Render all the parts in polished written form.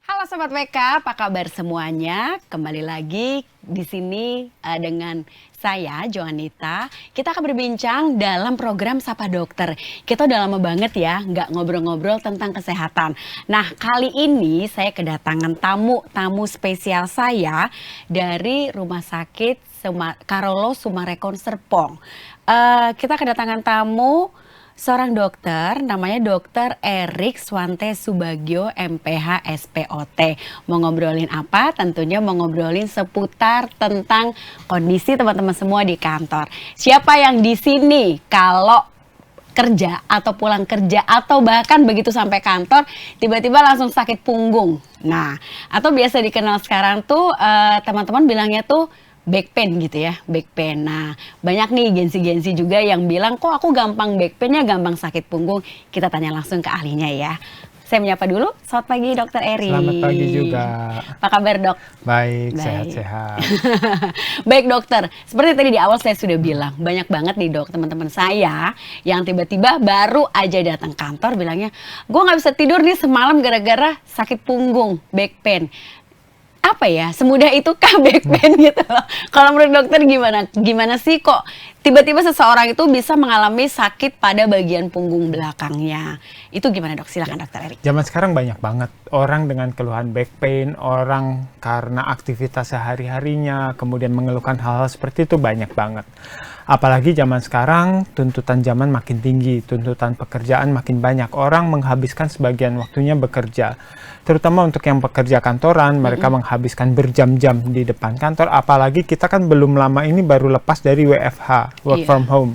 Halo Sobat WK, apa kabar semuanya? Kembali lagi di sini dengan saya, Joanita. Kita akan berbincang dalam program Sapa Dokter. Kita udah lama banget ya nggak ngobrol-ngobrol tentang kesehatan. Nah, kali ini saya kedatangan tamu spesial saya dari Rumah Sakit Karolo Sumarekon Serpong. Kita kedatangan tamu seorang dokter, namanya Dokter Erik Swante Subagio, MPH SPOT. Mau ngobrolin apa? Tentunya mau ngobrolin seputar tentang kondisi teman-teman semua di kantor. Siapa yang di sini kalau kerja atau pulang kerja atau bahkan begitu sampai kantor tiba-tiba langsung sakit punggung. Nah, atau biasa dikenal sekarang tuh teman-teman bilangnya tuh back pain gitu ya, back pain. Nah, banyak nih gensi-gensi juga yang bilang, kok aku gampang back pain-nya, gampang sakit punggung. Kita tanya langsung ke ahlinya ya. Saya menyapa dulu, selamat pagi Dokter Eri. Selamat pagi juga. Apa kabar dok? Baik. Sehat-sehat. Baik dokter, seperti tadi di awal saya sudah bilang, banyak banget nih dok teman-teman saya yang tiba-tiba baru aja datang kantor bilangnya, gue gak bisa tidur nih semalam gara-gara sakit punggung, back pain. Apa ya, semudah itu kah back pain gitu loh. Kalau menurut dokter gimana sih kok tiba-tiba seseorang itu bisa mengalami sakit pada bagian punggung belakangnya. Itu gimana dok? Silakan dokter Erik. Zaman sekarang banyak banget orang dengan keluhan back pain, orang karena aktivitas sehari-harinya kemudian mengeluhkan hal-hal seperti itu banyak banget. Apalagi zaman sekarang tuntutan zaman makin tinggi, tuntutan pekerjaan makin banyak. Orang menghabiskan sebagian waktunya bekerja. Terutama untuk yang pekerja kantoran, mereka menghabiskan berjam-jam di depan kantor. Apalagi kita kan belum lama ini baru lepas dari WFH, work from home.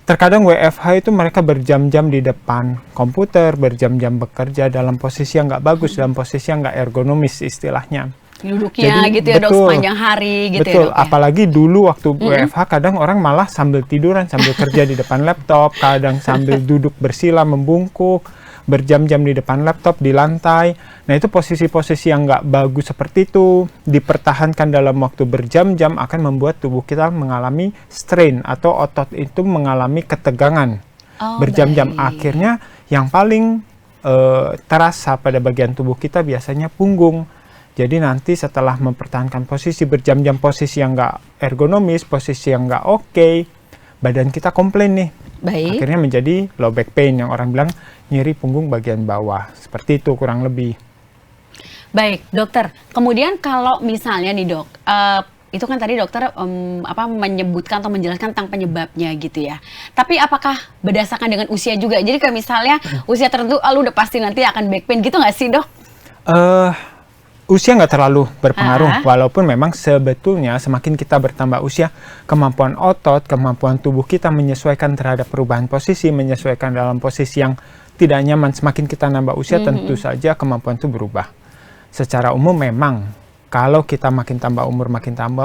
Terkadang WFH itu mereka berjam-jam di depan komputer, berjam-jam bekerja dalam posisi yang nggak bagus, dalam posisi yang nggak ergonomis istilahnya. Duduknya gitu ya dok, sepanjang hari gitu betul, ya dok. Apalagi dulu waktu WFH kadang orang malah sambil tiduran, sambil kerja di depan laptop, kadang sambil duduk bersila membungkuk, berjam-jam di depan laptop, di lantai. Nah itu posisi-posisi yang nggak bagus seperti itu, dipertahankan dalam waktu berjam-jam akan membuat tubuh kita mengalami strain atau otot itu mengalami ketegangan berjam-jam. Akhirnya yang paling terasa pada bagian tubuh kita biasanya punggung. Jadi nanti setelah mempertahankan posisi berjam-jam, posisi yang nggak ergonomis, posisi yang nggak oke, badan kita komplain nih. Baik. Akhirnya menjadi low back pain yang orang bilang nyeri punggung bagian bawah. Seperti itu kurang lebih. Baik dokter, kemudian kalau misalnya nih dok, itu kan tadi dokter menyebutkan atau menjelaskan tentang penyebabnya gitu ya. Tapi apakah berdasarkan dengan usia juga? Jadi kalau misalnya usia tertentu, lu udah pasti nanti akan back pain gitu nggak sih dok? Usia nggak terlalu berpengaruh, walaupun memang sebetulnya semakin kita bertambah usia, kemampuan otot, kemampuan tubuh kita menyesuaikan terhadap perubahan posisi, menyesuaikan dalam posisi yang tidak nyaman. Semakin kita nambah usia, tentu saja kemampuan itu berubah. Secara umum memang, kalau kita makin tambah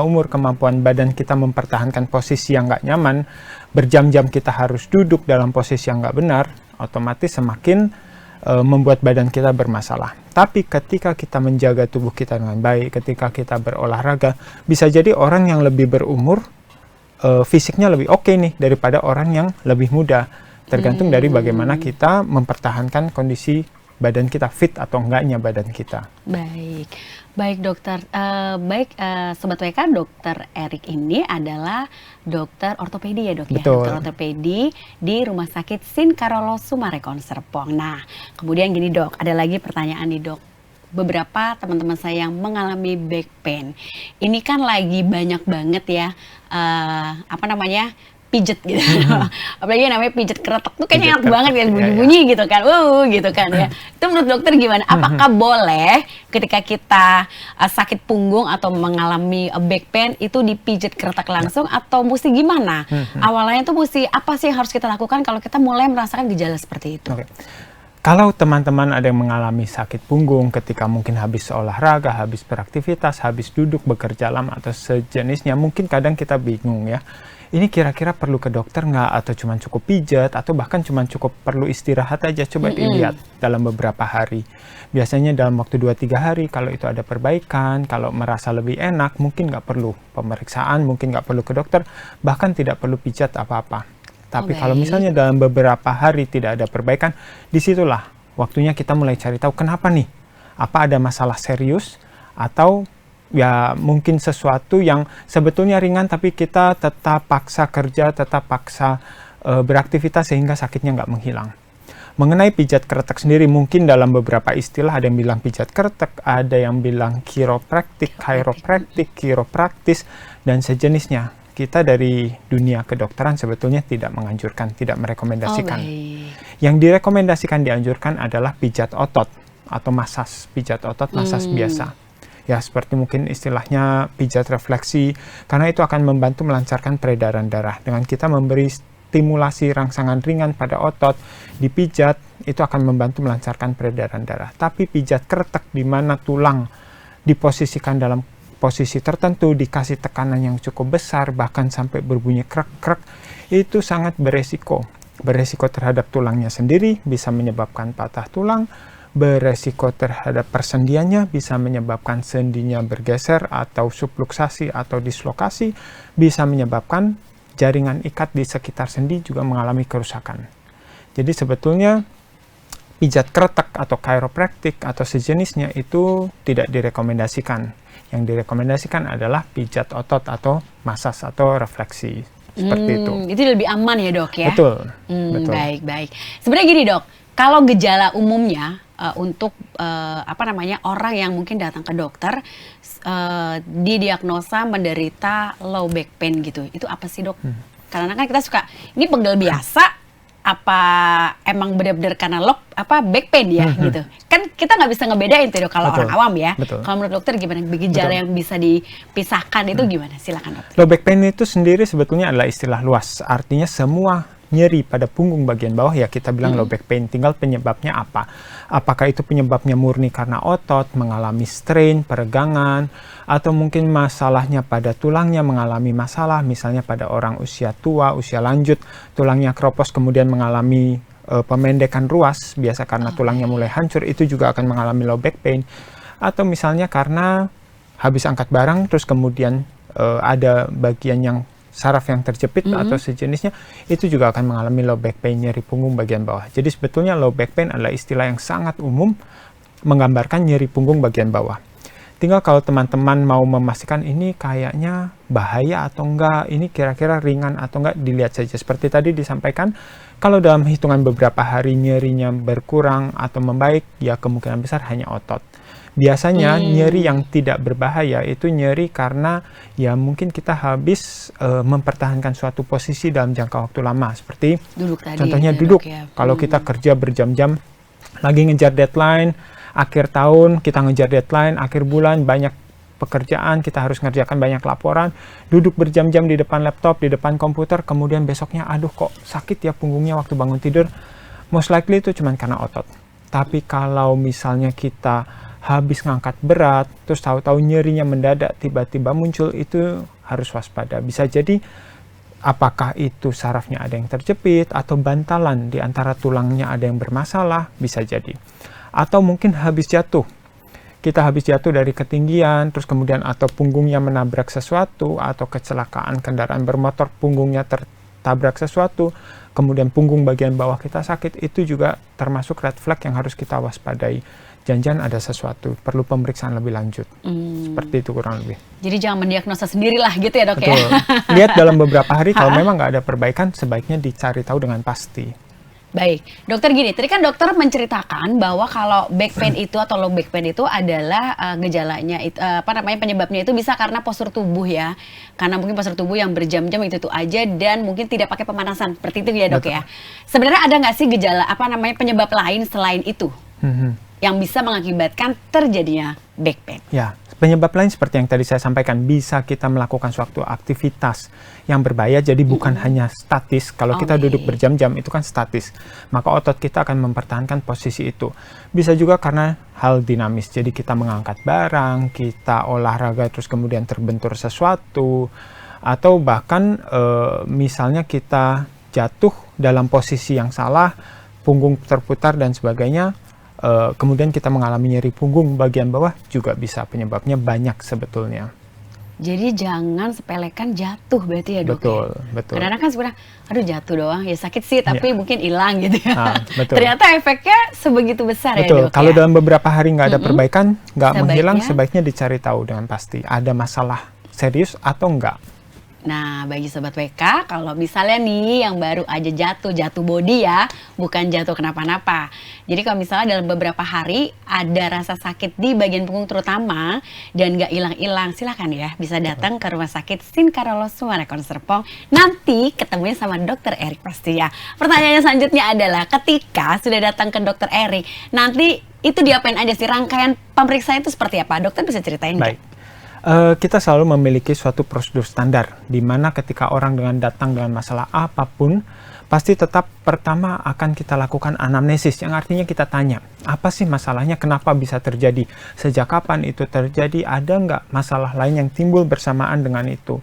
umur, kemampuan badan kita mempertahankan posisi yang nggak nyaman, berjam-jam kita harus duduk dalam posisi yang nggak benar, otomatis semakin membuat badan kita bermasalah. Tapi ketika kita menjaga tubuh kita dengan baik, ketika kita berolahraga, bisa jadi orang yang lebih berumur fisiknya lebih oke nih daripada orang yang lebih muda. Tergantung dari bagaimana kita mempertahankan kondisi badan kita, fit atau enggaknya badan kita. Baik dokter, Sobat WK, Dokter Erik ini adalah dokter ortopedi ya dok ya? Betul. Dokter ortopedi di Rumah Sakit Sin Karolo Sumarekon Serpong. Nah kemudian gini dok, ada lagi pertanyaan nih dok. Beberapa teman-teman saya yang mengalami back pain, ini kan lagi banyak banget ya, pijet gitu. Apalagi namanya pijet keretek tuh kayaknya enak banget ya, bunyi-bunyi gitu kan. Gitu kan ya. Itu menurut dokter gimana? Apakah boleh ketika kita sakit punggung atau mengalami back pain itu dipijet keretek langsung atau mesti gimana? Awalnya tuh mesti apa sih yang harus kita lakukan kalau kita mulai merasakan gejala seperti itu? Kalau teman-teman ada yang mengalami sakit punggung ketika mungkin habis olahraga, habis beraktivitas, habis duduk bekerja lama atau sejenisnya, mungkin kadang kita bingung ya. Ini kira-kira perlu ke dokter nggak? Atau cuma cukup pijat? Atau bahkan cuma cukup perlu istirahat aja? Coba dilihat dalam beberapa hari. Biasanya dalam waktu 2-3 hari, kalau itu ada perbaikan, kalau merasa lebih enak, mungkin nggak perlu pemeriksaan, mungkin nggak perlu ke dokter, bahkan tidak perlu pijat apa-apa. Tapi kalau misalnya dalam beberapa hari tidak ada perbaikan, disitulah waktunya kita mulai cari tahu kenapa nih. Apa ada masalah serius atau ya mungkin sesuatu yang sebetulnya ringan tapi kita tetap paksa kerja, tetap paksa beraktivitas sehingga sakitnya nggak menghilang. Mengenai pijat kretek sendiri, mungkin dalam beberapa istilah ada yang bilang pijat kretek, ada yang bilang chiropraktik, chiropraktis, dan sejenisnya. Kita dari dunia kedokteran sebetulnya tidak menganjurkan, tidak merekomendasikan. Yang direkomendasikan dianjurkan adalah pijat otot atau masas, pijat otot, masas biasa. Ya, seperti mungkin istilahnya pijat refleksi, karena itu akan membantu melancarkan peredaran darah. Dengan kita memberi stimulasi rangsangan ringan pada otot, dipijat, itu akan membantu melancarkan peredaran darah. Tapi pijat kretek di mana tulang diposisikan dalam posisi tertentu, dikasih tekanan yang cukup besar, bahkan sampai berbunyi krek-krek, itu sangat beresiko. Beresiko terhadap tulangnya sendiri, bisa menyebabkan patah tulang, beresiko terhadap persendiannya, bisa menyebabkan sendinya bergeser atau subluksasi atau dislokasi, bisa menyebabkan jaringan ikat di sekitar sendi juga mengalami kerusakan. Jadi sebetulnya pijat kretek atau chiropraktik atau sejenisnya itu tidak direkomendasikan. Yang direkomendasikan adalah pijat otot atau masas atau refleksi. Seperti itu. Itu lebih aman ya dok ya? Betul. Betul. Baik. Sebenarnya gini dok, kalau gejala umumnya untuk orang yang mungkin datang ke dokter didiagnosa menderita low back pain gitu, itu apa sih dok? Karena kan kita suka ini pegel biasa, apa emang benar-benar karena back pain ya gitu? Kan kita nggak bisa ngebedain tuh dok kalau orang awam ya. Kalau menurut dokter gimana gejala yang bisa dipisahkan itu gimana? Silakan dok. Low back pain itu sendiri sebetulnya adalah istilah luas, artinya semua nyeri pada punggung bagian bawah ya kita bilang low back pain. Tinggal penyebabnya apa? Apakah itu penyebabnya murni karena otot, mengalami strain, peregangan, atau mungkin masalahnya pada tulangnya mengalami masalah, misalnya pada orang usia tua, usia lanjut, tulangnya keropos kemudian mengalami pemendekan ruas, biasa karena tulangnya mulai hancur, itu juga akan mengalami low back pain. Atau misalnya karena habis angkat barang, terus kemudian ada bagian yang saraf yang terjepit atau sejenisnya, itu juga akan mengalami low back pain, nyeri punggung bagian bawah. Jadi sebetulnya low back pain adalah istilah yang sangat umum menggambarkan nyeri punggung bagian bawah. Tinggal kalau teman-teman mau memastikan ini kayaknya bahaya atau enggak, ini kira-kira ringan atau enggak, dilihat saja. Seperti tadi disampaikan, kalau dalam hitungan beberapa hari nyerinya berkurang atau membaik, ya kemungkinan besar hanya otot. Biasanya nyeri yang tidak berbahaya itu nyeri karena ya mungkin kita habis mempertahankan suatu posisi dalam jangka waktu lama, seperti duduk tadi, contohnya duduk ya. Kalau kita kerja berjam-jam lagi ngejar deadline, akhir tahun kita ngejar deadline, akhir bulan banyak pekerjaan, kita harus ngerjakan banyak laporan, duduk berjam-jam di depan laptop, di depan komputer, kemudian besoknya aduh kok sakit ya punggungnya waktu bangun tidur, most likely itu cuma karena otot. Tapi kalau misalnya kita habis ngangkat berat, terus tahu-tahu nyerinya mendadak tiba-tiba muncul, itu harus waspada. Bisa jadi apakah itu sarafnya ada yang terjepit atau bantalan di antara tulangnya ada yang bermasalah, bisa jadi. Atau mungkin habis jatuh. Kita habis jatuh dari ketinggian, terus kemudian atau punggungnya menabrak sesuatu, atau kecelakaan kendaraan bermotor, punggungnya tertabrak sesuatu, kemudian punggung bagian bawah kita sakit, itu juga termasuk red flag yang harus kita waspadai. Jangan-jangan ada sesuatu, perlu pemeriksaan lebih lanjut. Seperti itu kurang lebih. Jadi jangan mendiagnosa sendirilah gitu ya dok. Betul. Ya? Lihat dalam beberapa hari, kalau memang nggak ada perbaikan, sebaiknya dicari tahu dengan pasti. Baik, dokter gini, tadi kan dokter menceritakan bahwa kalau back pain itu atau low back pain itu adalah gejalanya, penyebabnya itu bisa karena postur tubuh ya. Karena mungkin postur tubuh yang berjam-jam itu aja dan mungkin tidak pakai pemanasan, seperti itu ya dok. Betul. Ya. Sebenarnya ada nggak sih gejala penyebab lain selain itu? Yang bisa mengakibatkan terjadinya back pain. Ya, penyebab lain seperti yang tadi saya sampaikan, bisa kita melakukan suatu aktivitas yang berbahaya, jadi bukan hanya statis. Kalau kita duduk berjam-jam itu kan statis, maka otot kita akan mempertahankan posisi itu. Bisa juga karena hal dinamis, jadi kita mengangkat barang, kita olahraga terus kemudian terbentur sesuatu, atau bahkan misalnya kita jatuh dalam posisi yang salah, punggung terputar dan sebagainya. Kemudian kita mengalami nyeri punggung bagian bawah, juga bisa penyebabnya banyak sebetulnya. Jadi jangan sepelekan jatuh berarti ya dok. Betul, ya? betul. Kadang-kadang kan sebenarnya, aduh jatuh doang, ya sakit sih tapi mungkin hilang gitu ya. Betul. Ternyata efeknya sebegitu besar ya Betul. dok. Kalau ya? dalam beberapa hari nggak ada perbaikan, nggak menghilang, Sebaiknya- sebaiknya dicari tahu dengan pasti ada masalah serius atau enggak. Nah, bagi Sobat WK, kalau misalnya nih yang baru aja jatuh body ya, bukan jatuh kenapa-napa. Jadi kalau misalnya dalam beberapa hari ada rasa sakit di bagian punggung terutama dan nggak hilang-hilang, silahkan ya bisa datang ke Rumah Sakit Sin Carlos Sumarekon Serpong. Nanti ketemunya sama Dokter Erik pasti ya. Pertanyaannya selanjutnya adalah ketika sudah datang ke Dokter Erik, nanti itu diapain aja sih? Rangkaian pemeriksaan itu seperti apa? Dokter bisa ceritain nggak? Baik. Kita selalu memiliki suatu prosedur standar, di mana ketika orang datang dengan masalah apapun, pasti tetap pertama akan kita lakukan anamnesis, yang artinya kita tanya, apa sih masalahnya, kenapa bisa terjadi, sejak kapan itu terjadi, ada nggak masalah lain yang timbul bersamaan dengan itu,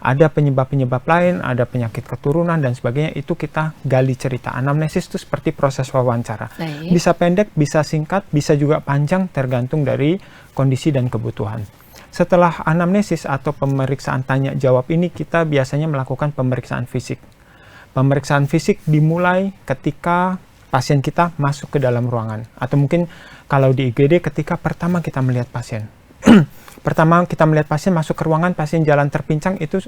ada penyebab-penyebab lain, ada penyakit keturunan dan sebagainya, itu kita gali cerita. Anamnesis itu seperti proses wawancara. Baik. Bisa pendek, bisa singkat, bisa juga panjang, tergantung dari kondisi dan kebutuhan. Setelah anamnesis atau pemeriksaan tanya jawab ini, kita biasanya melakukan pemeriksaan fisik. Pemeriksaan fisik dimulai ketika pasien kita masuk ke dalam ruangan. Atau mungkin kalau di IGD ketika pertama kita melihat pasien. Pertama kita melihat pasien masuk ke ruangan, pasien jalan terpincang, itu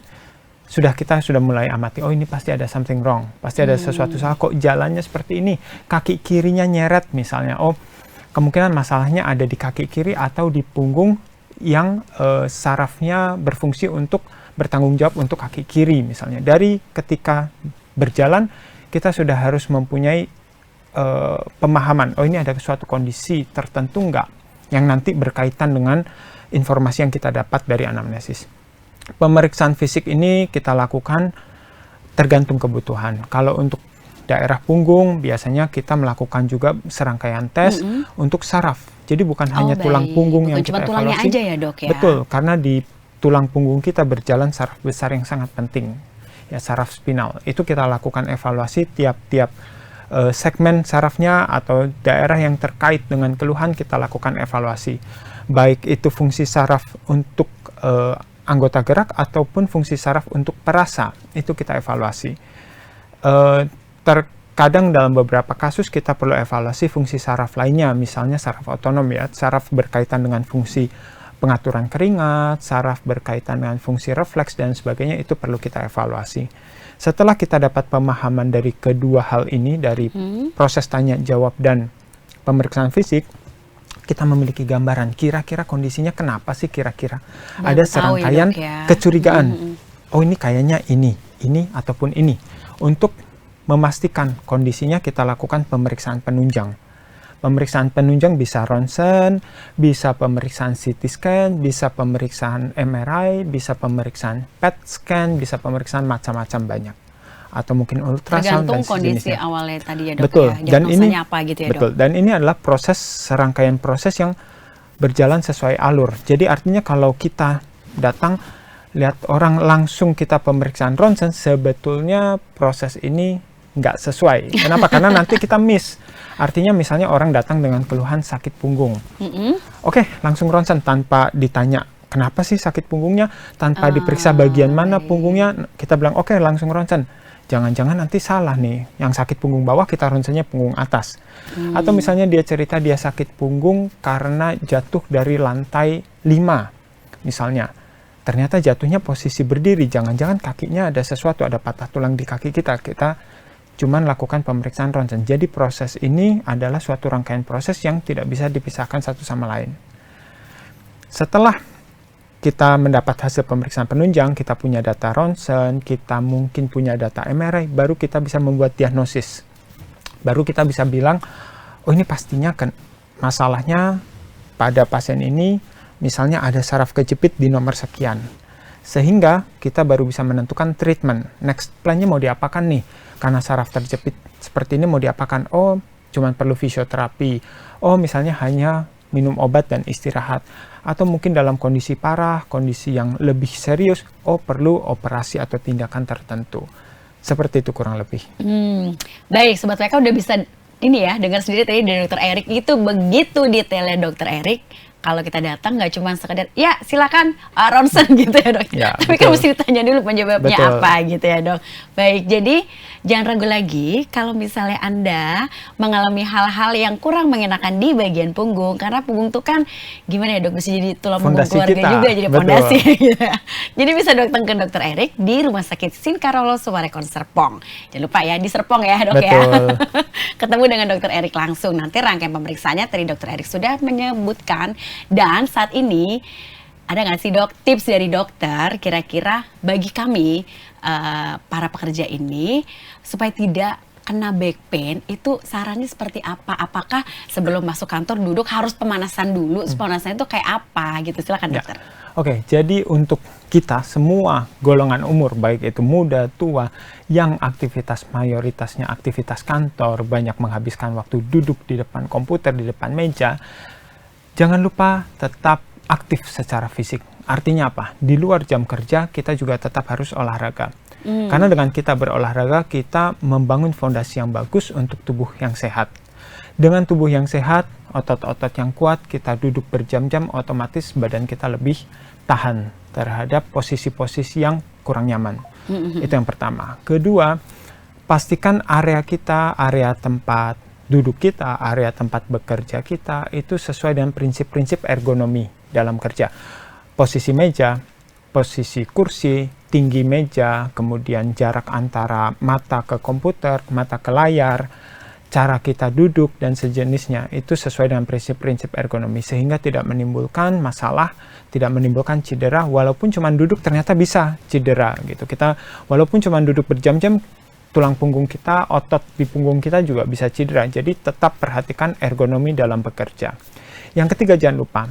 kita sudah mulai amati, oh ini pasti ada something wrong, pasti ada sesuatu salah, kok jalannya seperti ini, kaki kirinya nyeret misalnya, oh kemungkinan masalahnya ada di kaki kiri atau di punggung yang sarafnya berfungsi untuk bertanggung jawab untuk kaki kiri misalnya. Dari ketika berjalan kita sudah harus mempunyai pemahaman, oh ini ada suatu kondisi tertentu nggak yang nanti berkaitan dengan informasi yang kita dapat dari anamnesis. Pemeriksaan fisik ini kita lakukan tergantung kebutuhan. Kalau untuk daerah punggung biasanya kita melakukan juga serangkaian tes untuk saraf. Jadi bukan hanya tulang punggung yang kita cuma tulangnya evaluasi. aja ya dok ya? Betul, karena di tulang punggung kita berjalan saraf besar yang sangat penting, ya saraf spinal. Itu kita lakukan evaluasi tiap-tiap segmen sarafnya atau daerah yang terkait dengan keluhan, kita lakukan evaluasi. Baik itu fungsi saraf untuk anggota gerak ataupun fungsi saraf untuk perasa, itu kita evaluasi. Terkadang dalam beberapa kasus kita perlu evaluasi fungsi saraf lainnya, misalnya saraf otonom ya, saraf berkaitan dengan fungsi pengaturan keringat, saraf berkaitan dengan fungsi refleks dan sebagainya, itu perlu kita evaluasi. Setelah kita dapat pemahaman dari kedua hal ini, dari proses tanya jawab dan pemeriksaan fisik, kita memiliki gambaran kira-kira kondisinya kenapa sih kira-kira. Ada serangkaian kecurigaan. Oh ini kayaknya ini ataupun ini. Untuk memastikan kondisinya kita lakukan pemeriksaan penunjang. Pemeriksaan penunjang bisa ronsen, bisa pemeriksaan CT scan, bisa pemeriksaan MRI, bisa pemeriksaan PET scan, bisa pemeriksaan macam-macam banyak. Atau mungkin ultrasound dan sejenisnya. Tergantung kondisi awalnya tadi ya dok. Betul. Ya. Dan ini apa gitu ya betul. dok? Dan ini adalah serangkaian proses yang berjalan sesuai alur. Jadi artinya kalau kita datang lihat orang langsung kita pemeriksaan ronsen, sebetulnya proses ini nggak sesuai. Kenapa? Karena nanti kita miss. Artinya misalnya orang datang dengan keluhan sakit punggung. Oke, langsung ronsen tanpa ditanya kenapa sih sakit punggungnya, tanpa diperiksa bagian mana punggungnya, kita bilang oke, langsung ronsen. Jangan-jangan nanti salah nih, yang sakit punggung bawah kita ronsennya punggung atas. Atau misalnya dia cerita dia sakit punggung karena jatuh dari lantai 5 misalnya. Ternyata jatuhnya posisi berdiri, jangan-jangan kakinya ada sesuatu, ada patah tulang di kaki kita cuman lakukan pemeriksaan ronsen. Jadi proses ini adalah suatu rangkaian proses yang tidak bisa dipisahkan satu sama lain. Setelah kita mendapat hasil pemeriksaan penunjang, kita punya data ronsen, kita mungkin punya data MRI, baru kita bisa membuat diagnosis. Baru kita bisa bilang, oh ini pastinya kan masalahnya pada pasien ini misalnya ada saraf kejepit di nomor sekian. Sehingga kita baru bisa menentukan treatment. Next plan-nya mau diapakan nih? Karena saraf terjepit seperti ini mau diapakan? Oh, cuman perlu fisioterapi. Oh, misalnya hanya minum obat dan istirahat. Atau mungkin dalam kondisi parah, kondisi yang lebih serius, oh perlu operasi atau tindakan tertentu. Seperti itu kurang lebih. Baik, Sobat WK udah bisa ini ya, dengar sendiri tadi dari Dokter Erik itu begitu detailnya Dokter Erik. kalau kita datang nggak cuma sekedar ya silakan ronsen gitu ya dok. Ya, Tapi kan betul. mesti ditanya dulu penyebabnya Betul. apa gitu ya dok. Baik, jadi jangan ragu lagi kalau misalnya Anda mengalami hal-hal yang kurang mengenakan di bagian punggung, karena punggung tuh kan gimana ya dok, bisa jadi tulang punggung Fondasi keluarga kita. juga, jadi Betul. fondasi. Gitu. Jadi bisa datang ke Dokter Erik di Rumah Sakit Sinkarolo Sumarekon Serpong. Jangan lupa ya di Serpong ya dok ya. Betul. Ketemu dengan Dokter Erik langsung. Nanti rangkaian pemeriksaannya tadi Dokter Erik sudah menyebutkan. Dan saat ini ada nggak sih dok tips dari dokter kira-kira bagi kami para pekerja ini supaya tidak kena back pain, itu sarannya seperti apa? Apakah sebelum masuk kantor duduk harus pemanasan dulu? Pemanasan itu kayak apa gitu? Silakan Ya. dokter. Oke, jadi untuk kita semua golongan umur, baik itu muda, tua, yang aktivitas mayoritasnya aktivitas kantor, banyak menghabiskan waktu duduk di depan komputer, di depan meja, jangan lupa tetap aktif secara fisik. Artinya apa? Di luar jam kerja kita juga tetap harus olahraga. Karena dengan kita berolahraga, kita membangun fondasi yang bagus untuk tubuh yang sehat. Dengan tubuh yang sehat, otot-otot yang kuat, kita duduk berjam-jam, otomatis badan kita lebih tahan terhadap posisi-posisi yang kurang nyaman. Itu yang pertama. Kedua, pastikan area kita, area tempat duduk kita, area tempat bekerja kita, itu sesuai dengan prinsip-prinsip ergonomi dalam kerja. Posisi meja, posisi kursi, tinggi meja, kemudian jarak antara mata ke komputer, mata ke layar, cara kita duduk dan sejenisnya, itu sesuai dengan prinsip-prinsip ergonomi sehingga tidak menimbulkan masalah, tidak menimbulkan cedera. Walaupun cuma duduk ternyata bisa cedera gitu. Kita walaupun cuma duduk berjam-jam, tulang punggung kita, otot di punggung kita juga bisa cedera. Jadi tetap perhatikan ergonomi dalam bekerja. Yang ketiga, jangan lupa,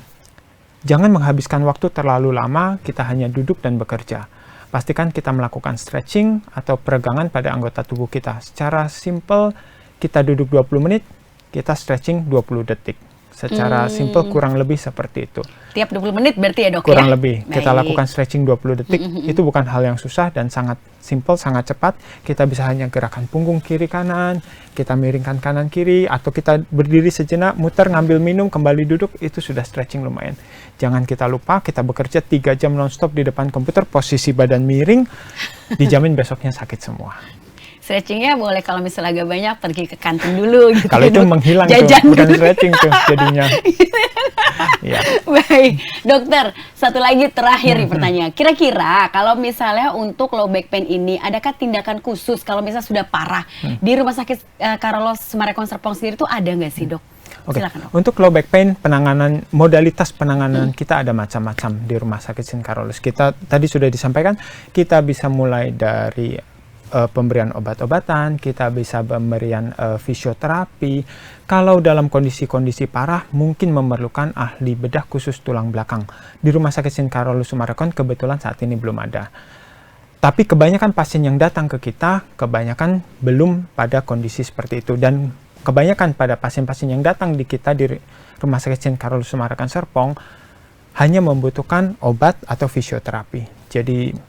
jangan menghabiskan waktu terlalu lama kita hanya duduk dan bekerja. Pastikan kita melakukan stretching atau peregangan pada anggota tubuh kita. Secara simple, kita duduk 20 menit, kita stretching 20 detik. Secara simple kurang lebih seperti itu. Tiap 20 menit berarti ya dok Kurang ya? lebih. Kita Baik. lakukan stretching 20 detik. Itu bukan hal yang susah dan sangat simple, sangat cepat. Kita bisa hanya gerakan punggung kiri kanan, kita miringkan kanan kiri, atau kita berdiri sejenak, muter, ngambil minum, kembali duduk, itu sudah stretching lumayan. Jangan kita lupa, kita bekerja 3 jam nonstop di depan komputer, posisi badan miring, dijamin besoknya sakit semua. Stretchingnya boleh kalau misalnya agak banyak pergi ke kantin dulu gitu. Kalau ya, itu Dok. menghilang Jajan tuh, bukan dulu. stretching tuh jadinya. Ya. Baik, dokter, satu lagi terakhir nih pertanyaan. Kira-kira kalau misalnya untuk low back pain ini, adakah tindakan khusus kalau misalnya sudah parah di Rumah Sakit Carlos Sumarekon Serpong sendiri itu ada nggak sih dok? Oke, Silakan dok. untuk low back pain, modalitas penanganan kita ada macam-macam di Rumah Sakit Sinkarolus. Kita tadi sudah disampaikan, kita bisa mulai dari pemberian obat-obatan, kita bisa pemberian fisioterapi. Kalau dalam kondisi-kondisi parah, mungkin memerlukan ahli bedah khusus tulang belakang. Di Rumah Sakit Sinkarolus Sumarekon kebetulan saat ini belum ada. Tapi kebanyakan pasien yang datang ke kita, kebanyakan belum pada kondisi seperti itu. Dan kebanyakan pada pasien-pasien yang datang di kita di Rumah Sakit Sinkarolus Sumarekon Serpong hanya membutuhkan obat atau fisioterapi. Jadi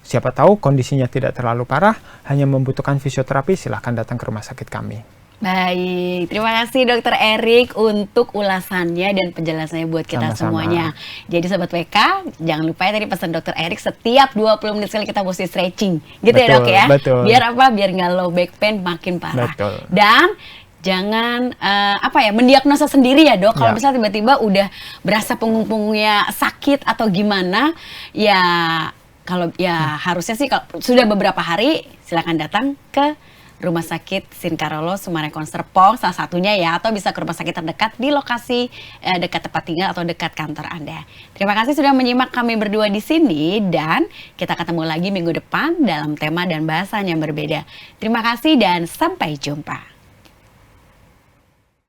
siapa tahu kondisinya tidak terlalu parah, hanya membutuhkan fisioterapi, silahkan datang ke rumah sakit kami. Baik, terima kasih Dokter Erik untuk ulasannya dan penjelasannya buat kita Sama-sama. semuanya. Jadi Sobat WK, jangan lupa ya tadi pesan Dokter Erik setiap 20 menit sekali kita mesti stretching. Gitu ya dok ya? Betul. Biar apa? Biar nggak low back pain makin parah. Betul. Dan jangan mendiagnosa sendiri ya dok. Kalau Ya. misalnya tiba-tiba udah berasa punggung-punggungnya sakit atau gimana, ya kalau ya harusnya sih kalau sudah beberapa hari silakan datang ke Rumah Sakit Sinkarolus Sumarekon Serpong salah satunya ya, atau bisa ke rumah sakit terdekat di lokasi dekat tempat tinggal atau dekat kantor Anda. Terima kasih sudah menyimak kami berdua di sini dan kita ketemu lagi minggu depan dalam tema dan bahasan yang berbeda. Terima kasih dan sampai jumpa.